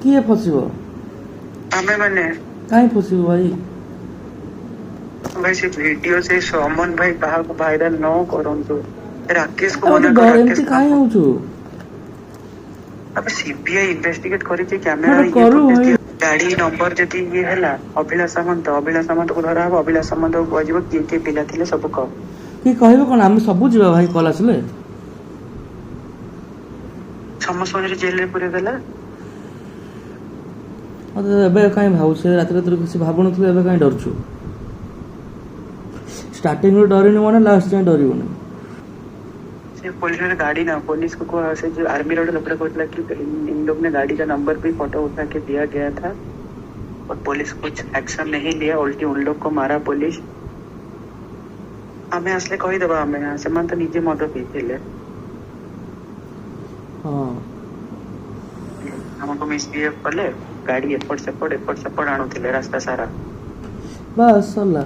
किए फसिब आमे माने कहीं फसिब भाई भाई से वीडियो से सोमन भाई कहा को वायरल न करंतु राकेश को अरे मना तो कर एमती राकेश कहीं होछु अब सीबीआई इन्वेस्टिगेट करी जे हाँ कैमरा तो ये करू फुटेज भाई दिया गाड़ी नंबर जति ये हला अभिलाष सामंत को धरा अब अभिलाष सामंत को कहजिबो किए पिला थिले सब कह कि कहबे कोन आमे सब जीवा भाई कल आसले समस्त जेल रे पुरे देला मत एबे कहीं भाऊ से रात रात किसी भाबुन थु एबे कहीं डरछु स्टार्टिंग रो डरिनु माने लास्ट जाय डरिबो से पुलिस ने गाड़ी ना पुलिस को से जो आर्मी रोड लपड़ा कोटला कि इन लोग ने गाड़ी का नंबर भी फोटो उठा के दिया गया था और पुलिस कुछ एक्शन नहीं लिया उल्टी उन लोग को मारा पुलिस हमें असले कही दबा हमें से मन तो नीचे मद पीते हां हमको मिसबिहेव कले गाड़ी एपट सेपट आणुथिले रास्ता सारा बस सल्ला